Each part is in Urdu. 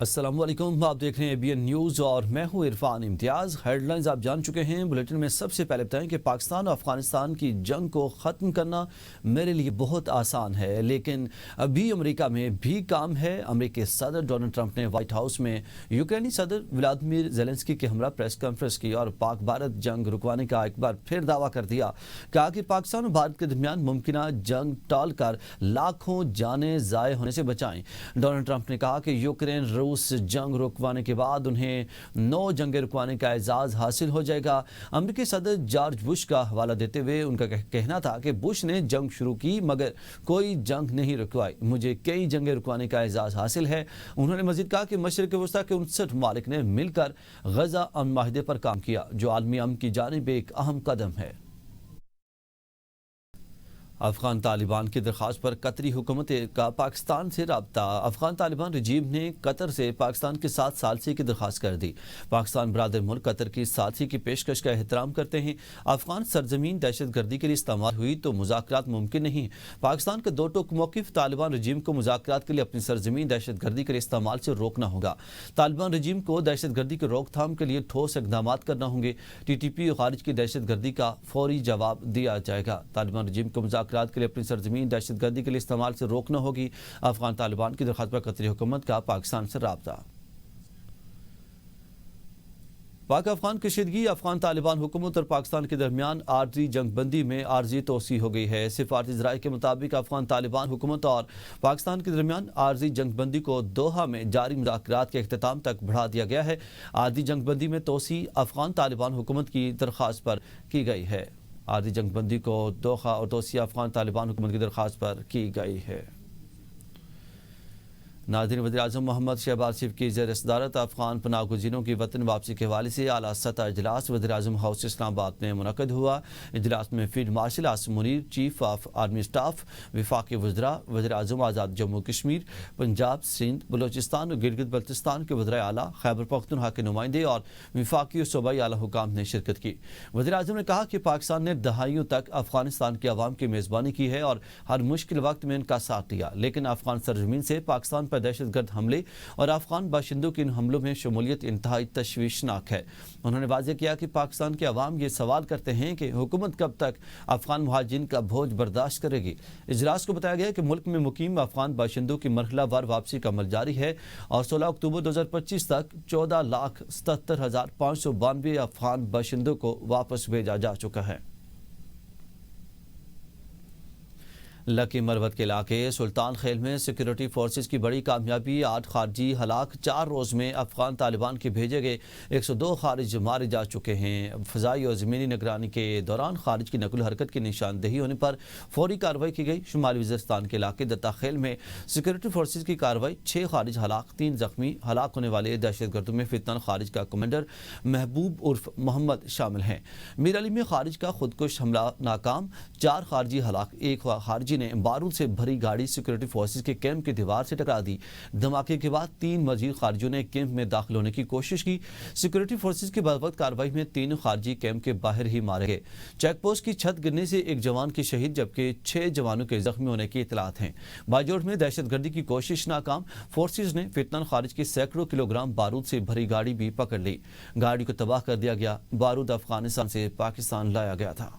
السلام علیکم، آپ دیکھ رہے ہیں ABN نیوز اور میں ہوں عرفان امتیاز۔ ہیڈ لائنز آپ جان چکے ہیں۔ بلیٹن میں سب سے پہلے بتائیں کہ پاکستان اور افغانستان کی جنگ کو ختم کرنا میرے لیے بہت آسان ہے، لیکن ابھی امریکہ میں بھی کام ہے۔ امریکی صدر ڈونلڈ ٹرمپ نے وائٹ ہاؤس میں یوکرینی صدر ولادیمیر زیلنسکی کے ہمراہ پریس کانفرنس کی اور پاک بھارت جنگ رکوانے کا ایک بار پھر دعویٰ کر دیا۔ کہا کہ پاکستان اور بھارت کے درمیان ممکنہ جنگ ٹال کر لاکھوں جانیں ضائع ہونے سے بچائیں۔ ڈونلڈ ٹرمپ نے کہا کہ یوکرین روس جنگ رکوانے کے بعد انہیں 9 جنگیں رکوانے کا اعزاز حاصل ہو جائے گا۔ امریکی صدر جارج بش کا حوالہ دیتے ہوئے ان کا کہنا تھا کہ بش نے جنگ شروع کی مگر کوئی جنگ نہیں رکوائی، مجھے کئی جنگیں رکوانے کا اعزاز حاصل ہے۔ انہوں نے مزید کہا کہ مشرق وسطیٰ کے 59 ممالک نے مل کر غزہ امن معاہدے پر کام کیا، جو عالمی امن کی جانب ایک اہم قدم ہے۔ افغان طالبان کی درخواست پر قطری حکومت کا پاکستان سے رابطہ۔ افغان طالبان رجیم نے قطر سے پاکستان کے ساتھ ثالثی کی درخواست کر دی۔ پاکستان برادر ملک قطر کی ثالثی کی پیشکش کا احترام کرتے ہیں۔ افغان سرزمین دہشت گردی کے لیے استعمال ہوئی تو مذاکرات ممکن نہیں۔ پاکستان کا دو ٹوک موقف: طالبان رجیم کو مذاکرات کے لیے اپنی سرزمین دہشت گردی کے لیے استعمال سے روکنا ہوگا۔ طالبان رجیم کو دہشت گردی کی روک تھام کے لیے ٹھوس اقدامات کرنا ہوں گے۔ TTP خارج کی دہشت گردی کا فوری جواب دیا جائے گا۔ طالبان رجیم کو مذاکرات کے لیے اپنی سرزمین دہشت گردی کے لیے استعمال سے روکنا ہوگی۔ افغان طالبان کی درخواست پر قطری حکومت کا پاکستان سے رابطہ۔ پاک افغان کشیدگی: افغان طالبان حکومت اور پاکستان کے درمیان عارضی جنگ بندی میں عارضی توسیع ہو گئی ہے۔ سفارتی ذرائع کے مطابق افغان طالبان حکومت اور پاکستان کے درمیان عارضی جنگ بندی کو دوحہ میں جاری مذاکرات کے اختتام تک بڑھا دیا گیا ہے۔ عارضی جنگ بندی میں توسیع افغان طالبان حکومت کی درخواست پر کی گئی ہے۔ عارضی جنگ بندی کو دوحہ اور توسیع افغان طالبان حکومت کی درخواست پر کی گئی ہے۔ ناظرین، وزیراعظم محمد شہباز شریف کی زیر صدارت افغان پناہ گزینوں کی وطن واپسی کے حوالے سے اعلیٰ سطح اجلاس وزیراعظم ہاؤس اسلام آباد میں منعقد ہوا۔ اجلاس میں field marshal Asim Munir, chief of army staff, وفاقی وزراء، وزیراعظم آزاد جموں کشمیر، پنجاب، سندھ، بلوچستان اور گلگت بلتستان کے وزرائے اعلیٰ، خیبر پختونخوا کے نمائندے اور وفاقی و صوبائی اعلیٰ حکام نے شرکت کی۔ وزیراعظم نے کہا کہ پاکستان نے دہائیوں تک افغانستان کے عوام کی میزبانی کی ہے اور ہر مشکل وقت میں ان کا ساتھ دیا، لیکن افغان سرزمین سے پاکستان پر دہشت گرد حملے اور افغان باشندوں کی ان حملوں میں شمولیت انتہائی تشویشناک ہے۔ انہوں نے واضح کیا کہ پاکستان کے عوام یہ سوال کرتے ہیں کہ حکومت کب تک افغان مہاجرین کا بوجھ برداشت کرے گی۔ اجلاس کو بتایا گیا کہ ملک میں مقیم افغان باشندوں کی مرحلہ وار واپسی کا عمل جاری ہے اور 16 اکتوبر 2025 تک 14,77,592 افغان باشندوں کو واپس بھیجا جا چکا ہے۔ لکی مروت کے علاقے سلطان خیل میں سیکورٹی فورسز کی بڑی کامیابی، 8 خارجی ہلاک۔ 4 روز میں افغان طالبان کے بھیجے گئے 102 خارج مارے جا چکے ہیں۔ فضائی اور زمینی نگرانی کے دوران خارج کی نقل و حرکت کی نشاندہی ہونے پر فوری کارروائی کی گئی۔ شمالی وزیرستان کے علاقے دتا خیل میں سیکورٹی فورسز کی کارروائی، 6 خارج ہلاک، 3 زخمی۔ ہلاک ہونے والے دہشت گردوں میں فتن خارج کا کمانڈر محبوب عرف محمد شامل ہیں۔ میر علی میں خارج کا خودکش حملہ ناکام، 4 خارجی ہلاک۔ 1 خارجی نے بارود سے بھری گاڑی سیکورٹی فورسز کے کیمپ کی دیوار سے ٹکرا دی۔ دھماکے کے بعد 3 مزید خارجیوں نے کیمپ میں داخل ہونے کی کوشش کی۔ سیکورٹی فورسز کی بروقت کارروائی میں 3 خارجی کیمپ کے باہر ہی مارے گئے۔ چیک پوسٹ کی چھت گرنے سے 1 جوان کی شہید جبکہ 6 جوانوں کے زخمی ہونے کی اطلاعات ہیں۔ باجوڑ میں دہشت گردی کی کوشش ناکام، فورسز نے فتن خارج کی سینکڑوں کلوگرام بارود سے بھری گاڑی بھی پکڑ لی۔ گاڑی کو تباہ کر دیا گیا۔ بارود افغانستان سے پاکستان لایا گیا تھا۔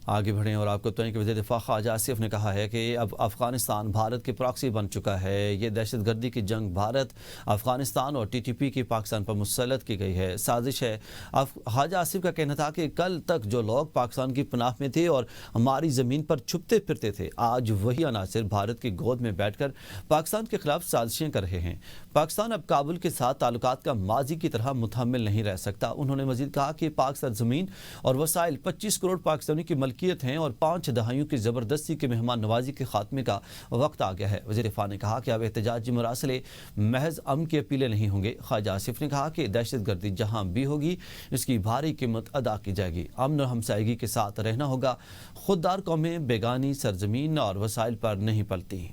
آگے بڑھیں اور آپ کو بتائیں کہ وزیر دفاع خواجہ آصف نے کہا ہے کہ اب افغانستان بھارت کے پراکسی بن چکا ہے۔ یہ دہشت گردی کی جنگ بھارت، افغانستان اور TTP کی پاکستان پر مسلط کی گئی ہے، سازش ہے۔ خواجہ آصف کا کہنا تھا کہ کل تک جو لوگ پاکستان کی پناہ میں تھے اور ہماری زمین پر چھپتے پھرتے تھے، آج وہی عناصر بھارت کی گود میں بیٹھ کر پاکستان کے خلاف سازشیں کر رہے ہیں۔ پاکستان اب کابل کے ساتھ تعلقات کا ماضی کی طرح متحمل نہیں رہ سکتا۔ انہوں نے مزید کہا کہ پاک سرزمین اور وسائل 25 کروڑ پاکستانی کی ملکیت ہیں اور 5 دہائیوں کی زبردستی کے مہمان نوازی کے خاتمے کا وقت آ گیا ہے۔ وزیر دفاع نے کہا کہ اب احتجاجی مراسلے محض امن کی اپیلیں نہیں ہوں گے۔ خواجہ آصف نے کہا کہ دہشت گردی جہاں بھی ہوگی اس کی بھاری قیمت ادا کی جائے گی۔ امن اور ہمسائیگی کے ساتھ رہنا ہوگا۔ خوددار قومیں بیگانی سرزمین اور وسائل پر نہیں پلتی۔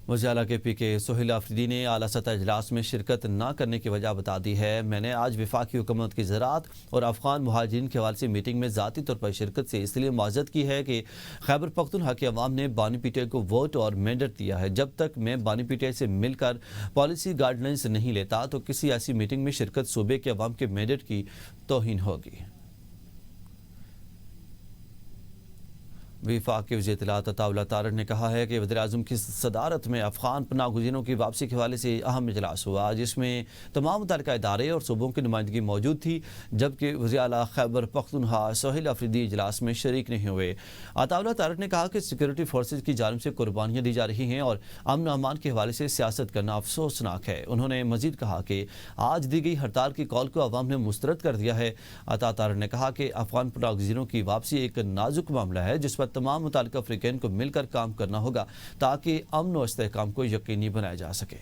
وزیر اعلیٰ کے پی کے سہیل آفریدی نے اعلیٰ سطح اجلاس میں شرکت نہ کرنے کی وجہ بتا دی ہے۔ میں نے آج وفاقی حکومت کی زراعت اور افغان مہاجرین کے حوالے سے میٹنگ میں ذاتی طور پر شرکت سے اس لیے معذرت کی ہے کہ خیبر پختونخوا کے عوام نے بانی پی ٹی آئی کو ووٹ اور مینڈیٹ دیا ہے۔ جب تک میں بانی پی ٹی آئی سے مل کر پالیسی گائیڈ لائنز نہیں لیتا تو کسی ایسی میٹنگ میں شرکت صوبے کے عوام کے مینڈیٹ کی توہین ہوگی۔ وفاق کے وزیر اطلاعات عطا اللہ طارق نے کہا ہے کہ وزیر اعظم کی صدارت میں افغان پناہ گزینوں کی واپسی کے حوالے سے اہم اجلاس ہوا، جس میں تمام متعلقہ ادارے اور صوبوں کی نمائندگی موجود تھی، جبکہ وزیر اعلیٰ خیبر پختونخوا سہیل آفریدی اجلاس میں شریک نہیں ہوئے۔ عطا اللہ طارق نے کہا کہ سیکورٹی فورسز کی جانب سے قربانیاں دی جا رہی ہیں اور امن و امان کے حوالے سے سیاست کرنا افسوسناک ہے۔ انہوں نے مزید کہا کہ آج دی گئی ہڑتال کی کال کو عوام نے مسترد کر دیا ہے۔ عطا طارق نے کہا کہ افغان پناہ گزینوں کی واپسی ایک نازک معاملہ ہے جس پر تمام متعلقہ فریقین کو مل کر کام کرنا ہوگا تاکہ امن و استحکام کو یقینی بنایا جا سکے۔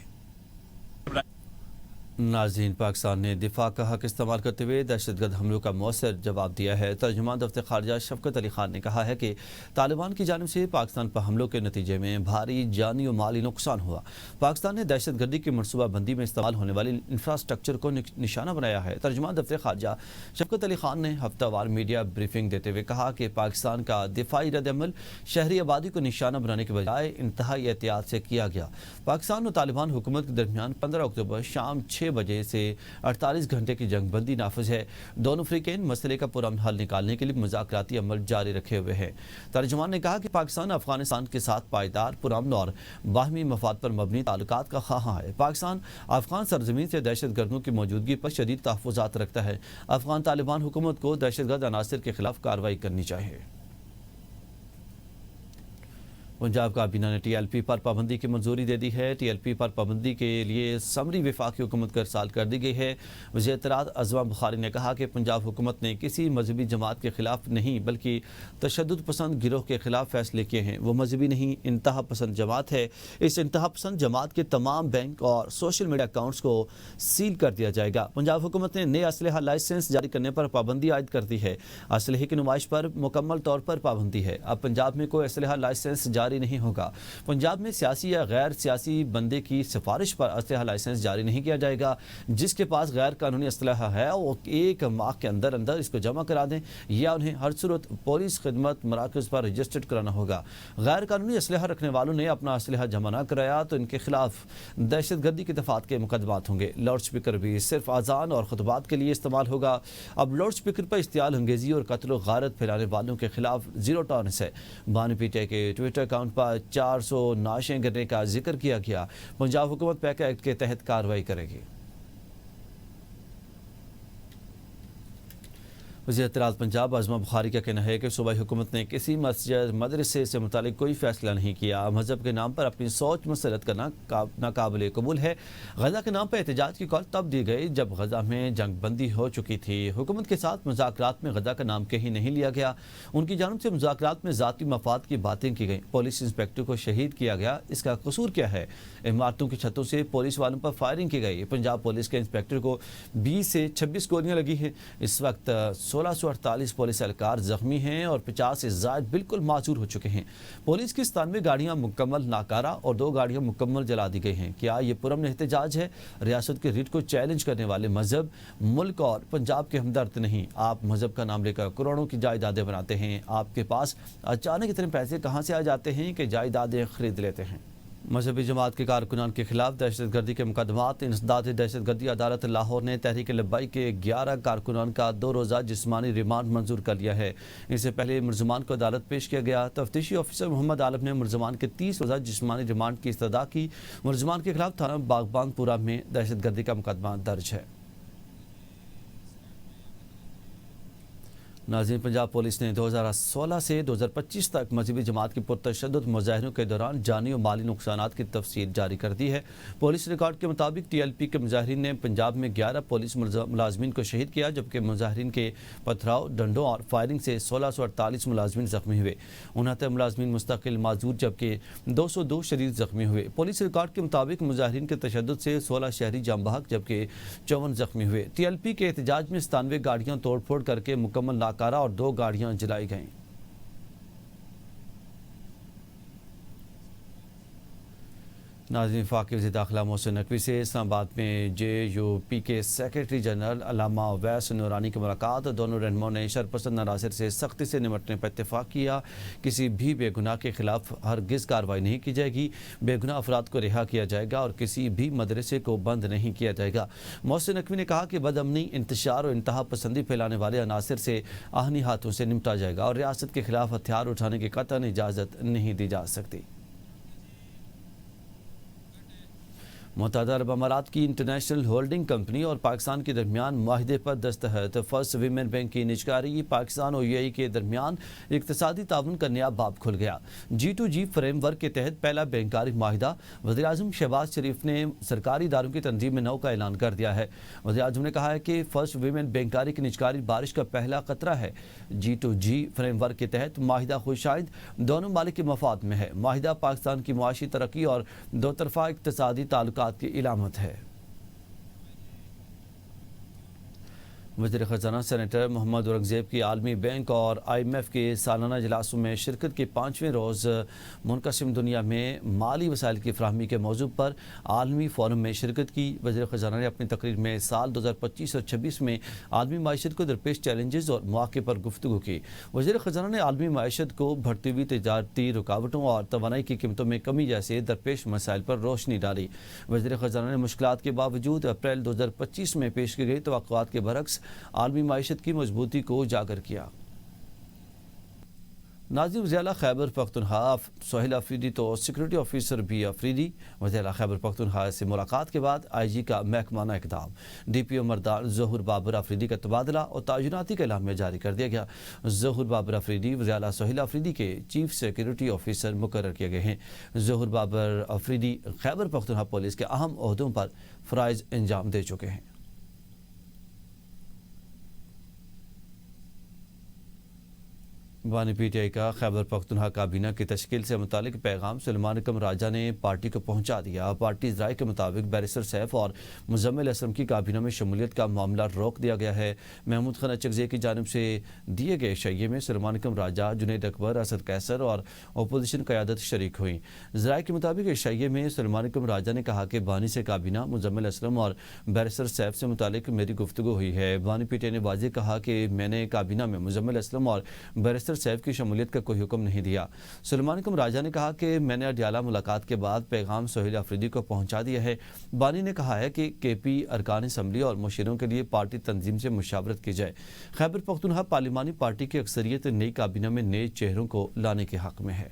ناظرین، پاکستان نے دفاع کا حق استعمال کرتے ہوئے دہشت گرد حملوں کا مؤثر جواب دیا ہے۔ ترجمان دفتر خارجہ شفقت علی خان نے کہا ہے کہ طالبان کی جانب سے پاکستان پر حملوں کے نتیجے میں بھاری جانی و مالی نقصان ہوا۔ پاکستان نے دہشت گردی کی منصوبہ بندی میں استعمال ہونے والی انفراسٹرکچر کو نشانہ بنایا ہے۔ ترجمان دفتر خارجہ شفقت علی خان نے ہفتہ وار میڈیا بریفنگ دیتے ہوئے کہا کہ پاکستان کا دفاعی رد عمل شہری آبادی کو نشانہ بنانے کے بجائے انتہائی احتیاط سے کیا گیا۔ پاکستان اور طالبان حکومت کے درمیان 15 اکتوبر شام 6 بجے سے 48 گھنٹے کی جنگ بندی نافذ ہے۔ دونوں فریقین مسئلے کا پرامن حل نکالنے کے لیے مذاکراتی عمل جاری رکھے ہوئے ہیں۔ ترجمان نے کہا کہ پاکستان افغانستان کے ساتھ پائیدار، پرامن اور باہمی مفاد پر مبنی تعلقات کا خواہاں ہے۔ پاکستان افغان سرزمین سے دہشت گردوں کی موجودگی پر شدید تحفظات رکھتا ہے۔ افغان طالبان حکومت کو دہشت گرد عناصر کے خلاف کارروائی کرنی چاہیے۔ پنجاب کابینہ نے ٹی ایل پی پر پابندی کی منظوری دے دی ہے۔ ٹی ایل پی پر پابندی کے لیے سمری وفاقی حکومت کو ارسال کر دی گئی ہے۔ وزیر اطلاعات عظمہ بخاری نے کہا کہ پنجاب حکومت نے کسی مذہبی جماعت کے خلاف نہیں بلکہ تشدد پسند گروہ کے خلاف فیصلے کیے ہیں۔ وہ مذہبی نہیں، انتہا پسند جماعت ہے۔ اس انتہا پسند جماعت کے تمام بینک اور سوشل میڈیا اکاؤنٹس کو سیل کر دیا جائے گا۔ پنجاب حکومت نے نئے اسلحہ لائسنس جاری کرنے پر پابندی عائد کر دی ہے۔ اسلحے کی نمائش پر مکمل طور پر پابندی ہے۔ اب پنجاب میں کوئی اسلحہ لائسنس جاری نہیں ہوگا۔ پنجاب میں سیاسی یا غیر سیاسی بندے کی سفارش پر اسلحہ لائسنس جاری نہیں کیا جائے گا۔ جس کے پاس غیر قانونی اسلحہ ہے وہ 1 ماہ کے اندر اس کو جمع کرا دیں یا انہیں ہر صورت پولیس خدمت مراکز پر رجسٹرڈ کرانا ہوگا۔ غیر قانونی اسلحہ رکھنے والوں نے اپنا اسلحہ جمع نہ کرایا تو ان کے خلاف دہشت گردی کی دفعات کے مقدمات ہوں گے۔ لاؤڈ سپیکر بھی صرف اذان اور خطبات کے لیے استعمال ہوگا۔ اب لاؤڈ سپیکر پر اشتعال انگیزی اور قتل و غارت پھیلانے والوں کے خلاف زیرو ٹالرنس ہے۔ بانی پی ٹی آئی کے ٹویٹر اکاؤنٹ پر 400 نعشیں گرنے کا ذکر کیا گیا۔ پنجاب حکومت پیکا ایکٹ کے تحت کارروائی کرے گی۔ وزیر اطلاعات پنجاب عظمہ بخاری کا کہنا ہے کہ صوبائی حکومت نے کسی مسجد مدرسے سے متعلق کوئی فیصلہ نہیں کیا۔ مذہب کے نام پر اپنی سوچ مسلط کرنا ناقابل قبول ہے۔ غزہ کے نام پر احتجاج کی کال تب دی گئی جب غزہ میں جنگ بندی ہو چکی تھی۔ حکومت کے ساتھ مذاکرات میں غزہ کا نام کہیں نہیں لیا گیا۔ ان کی جانب سے مذاکرات میں ذاتی مفاد کی باتیں کی گئیں۔ پولیس انسپکٹر کو شہید کیا گیا، اس کا قصور کیا ہے؟ عمارتوں کی چھتوں سے پولیس والوں پر فائرنگ کی گئی۔ پنجاب پولیس کے انسپکٹر کو 20 سے 26 گولیاں لگی ہیں۔ اس وقت 1648 پولیس اہلکار زخمی ہیں اور 50 سے زائد بالکل معذور ہو چکے ہیں۔ پولیس کی 97 گاڑیاں مکمل ناکارہ اور 2 گاڑیاں مکمل جلا دی گئی ہیں۔ کیا یہ پرامن احتجاج ہے؟ ریاست کے ریٹ کو چیلنج کرنے والے مذہب، ملک اور پنجاب کے ہمدرد نہیں۔ آپ مذہب کا نام لے کر کروڑوں کی جائیدادیں بناتے ہیں۔ آپ کے پاس اچانک اتنے پیسے کہاں سے آ جاتے ہیں کہ جائیدادیں خرید لیتے ہیں؟ مذہبی جماعت کے کارکنان کے خلاف دہشت گردی کے مقدمات۔ انسداد دہشت گردی عدالت لاہور نے تحریک لبیک کے 11 کارکنان کا 2 روزہ جسمانی ریمانڈ منظور کر لیا ہے۔ اس سے پہلے ملزمان کو عدالت پیش کیا گیا۔ تفتیشی آفیسر محمد عالم نے ملزمان کے 30 روزہ جسمانی ریمانڈ کی استدعا کی۔ ملزمان کے خلاف تھانہ باغبان پورہ میں دہشت گردی کا مقدمہ درج ہے۔ ناظرین، پنجاب پولیس نے 2016 سے 2025 تک مذہبی جماعت کی پرتشدد مظاہروں کے دوران جانی و مالی نقصانات کی تفصیل جاری کر دی ہے۔ پولیس ریکارڈ کے مطابق ٹی ایل پی کے مظاہرین نے پنجاب میں 11 پولیس ملازمین کو شہید کیا، جبکہ مظاہرین کے پتھراؤ، ڈنڈوں اور فائرنگ سے 1648 ملازمین زخمی ہوئے۔ 69 ملازمین مستقل معذور جبکہ 202 شدید زخمی ہوئے۔ پولیس ریکارڈ کے مطابق مظاہرین کے تشدد سے 16 شہری جاں بحق جبکہ 54 زخمی ہوئے۔ ٹی ایل پی کے احتجاج میں 97 گاڑیاں توڑ پھوڑ کر کے مکمل ناکارہ اور 2 گاڑیاں جلائی گئیں۔ ناظرین، وفاقی وزیر داخلہ محسن نقوی سے اسلام آباد میں JUP کے سیکرٹری جنرل علامہ اویس نورانی کی ملاقات۔ دونوں رہنماؤں نے شرپسند عناصر سے سختی سے نمٹنے پر اتفاق کیا۔ کسی بھی بے گناہ کے خلاف ہرگز کارروائی نہیں کی جائے گی، بے گناہ افراد کو رہا کیا جائے گا اور کسی بھی مدرسے کو بند نہیں کیا جائے گا۔ محسن نقوی نے کہا کہ بد امنی، انتشار اور انتہا پسندی پھیلانے والے عناصر سے آہنی ہاتھوں سے نمٹا جائے گا اور ریاست کے خلاف ہتھیار اٹھانے کی قطعاً اجازت نہیں دی جا سکتی۔ متحدہ عرب امارات کی انٹرنیشنل ہولڈنگ کمپنی اور پاکستان کے درمیان معاہدے پر دستخط۔ فرسٹ ویمن بینک کی نجکاری، پاکستان اور UAE کے درمیان اقتصادی تعاون کا نیا باب کھل گیا۔ G2G فریم ورک کے تحت پہلا بینکاری معاہدہ۔ وزیراعظم شہباز شریف نے سرکاری اداروں کی تنظیم نو کا اعلان کر دیا ہے۔ وزیراعظم نے کہا ہے کہ فرسٹ ویمن بینکاری کی نجکاری بارش کا پہلا قطرہ ہے۔ G2G فریم ورک کے تحت معاہدہ خود شاید دونوں ممالک کے مفاد میں ہے۔ معاہدہ پاکستان کی معاشی ترقی اور دو طرفہ اقتصادی تعلقات کی علامت ہے۔ وزیر خزانہ سینیٹر محمد اورنگزیب کی عالمی بینک اور IMF کے سالانہ اجلاسوں میں شرکت کے 5ویں روز منقسم دنیا میں مالی وسائل کی فراہمی کے موضوع پر عالمی فورم میں شرکت کی۔ وزیر خزانہ نے اپنی تقریر میں سال 2025 اور 26 میں عالمی معیشت کو درپیش چیلنجز اور مواقع پر گفتگو کی۔ وزیر خزانہ نے عالمی معیشت کو بڑھتی ہوئی تجارتی رکاوٹوں اور توانائی کی قیمتوں میں کمی جیسے درپیش مسائل پر روشنی ڈالی۔ وزیر خزانہ نے مشکلات کے باوجود اپریل 2025 میں پیش کی گئی توقعات کے برعکس عالمی معیشت کی مضبوطی کو اجاگر کیا۔ ناظرین، وزیر اعلیٰ خیبر پختونخوا سہیل افریدی تو سیکورٹی آفیسر بی افریدی۔ وزیر اعلیٰ خیبر پختونخوا سے ملاقات کے بعد IG کا محکمانہ اقدام۔ DPO مردان ظہور بابر افریدی کا تبادلہ اور تعیناتی کا اعلامیہ جاری کر دیا گیا۔ ظہور بابر افریدی وزیر اعلیٰ سہیل افریدی کے چیف سیکورٹی آفیسر مقرر کیے گئے ہیں۔ ظہور بابر افریدی خیبر پختونخوا پولیس کے اہم عہدوں پر فرائض انجام دے چکے ہیں۔ بانی PTI کا خیبر پختونخوا کابینہ کی تشکیل سے متعلق پیغام سلیمان اکرم راجہ نے پارٹی کو پہنچا دیا۔ پارٹی ذرائع کے مطابق بیرسٹر سیف اور مزمل اسلم کی کابینہ میں شمولیت کا معاملہ روک دیا گیا ہے۔ محمود خان اچکزئی کی جانب سے دیے گئے شیئے میں سلیمان اکرم راجہ، جنید اکبر، اسد قیصر اور اپوزیشن قیادت شریک ہوئیں۔ ذرائع کے مطابق اس شیئے میں سلیمان اکرم راجہ نے کہا کہ بانی سے کابینہ، مزمل اسلم اور بیرسٹر سیف سے متعلق میری گفتگو ہوئی ہے۔ بانی PTI نے واضح کہا کہ میں نے کابینہ میں مزمل اسلم اور بیرسٹر سیف کی شمولیت کا کوئی حکم نہیں دیا۔ سلیمان اکرم راجہ نے کہا کہ میں نے اڈیالہ ملاقات کے بعد پیغام سہیل افریدی کو پہنچا دیا ہے۔ بانی نے کہا ہے کہ KP ارکان اسمبلی اور مشیروں کے لیے پارٹی تنظیم سے مشاورت کی جائے۔ خیبر پختونخوا پارلیمانی پارٹی کی اکثریت نئی کابینہ میں نئے چہروں کو لانے کے حق میں ہے۔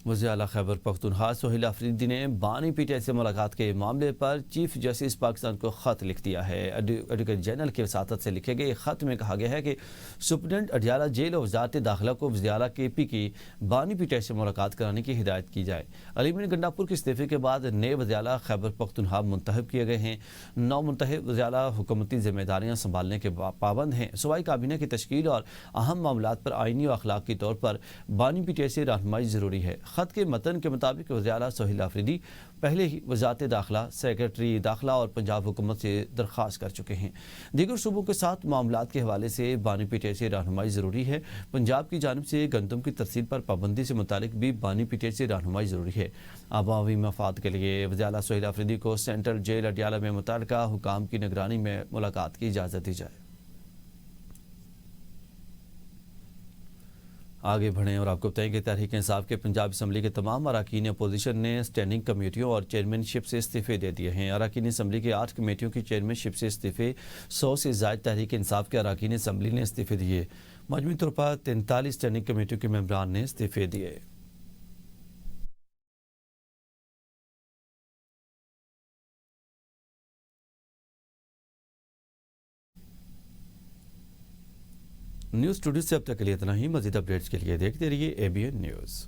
وزیر اعلیٰ خیبر پختونخوا سہیل افریدی نے بانی PTI سے ملاقات کے معاملے پر چیف جسٹس پاکستان کو خط لکھ دیا ہے۔ ایڈوکیٹ جنرل کی وساطت سے لکھے گئے خط میں کہا گیا ہے کہ سپرنٹنڈنٹ اڈیالہ جیل اور وزارت داخلہ کو وزیر اعلیٰ KP کی بانی PTI سے ملاقات کرانے کی ہدایت کی جائے۔ علی مین گنڈاپور کے استعفے کے بعد نئے وزیر اعلیٰ خیبر پختونخوا منتخب کیے گئے ہیں۔ 9 منتخب وزیر اعلیٰ حکومتی ذمہ داریاں سنبھالنے کے پابند ہیں۔ صوبائی کابینہ کی تشکیل اور اہم معاملات پر آئینی اور اخلاقی طور پر بانی PTI سے رہنمائی ضروری ہے۔ خط کے متن کے مطابق وزیر اعلیٰ سہیل افریدی پہلے ہی وزارت داخلہ، سیکرٹری داخلہ اور پنجاب حکومت سے درخواست کر چکے ہیں۔ دیگر صوبوں کے ساتھ معاملات کے حوالے سے بانی PTI سے رہنمائی ضروری ہے۔ پنجاب کی جانب سے گندم کی ترسیل پر پابندی سے متعلق بھی بانی PTI سے رہنمائی ضروری ہے۔ عوامی مفاد کے لیے وزیر اعلیٰ سہیل افریدی کو سینٹرل جیل اڈیالہ میں متعلقہ حکام کی نگرانی میں ملاقات کی اجازت دی جائے۔ آگے بڑھیں اور آپ کو بتائیں کہ تحریک انصاف کے پنجاب اسمبلی کے تمام اراکین اپوزیشن نے اسٹینڈنگ کمیٹیوں اور چیئرمین شپ سے استعفے دے دیے ہیں۔ اراکین اسمبلی کے 8 کمیٹیوں کی چیئرمین شپ سے استعفے، 100 سے زائد تحریک انصاف کے اراکین اسمبلی نے استعفے دیے۔ مجموعی طور پر 43 اسٹینڈنگ کمیٹیوں کے ممبران نے استعفے دیے۔ نیوز اسٹوڈیو سے اب تک کے لیے اتنا ہی۔ مزید اپڈیٹس کے لیے دیکھتے رہیے ABN نیوز۔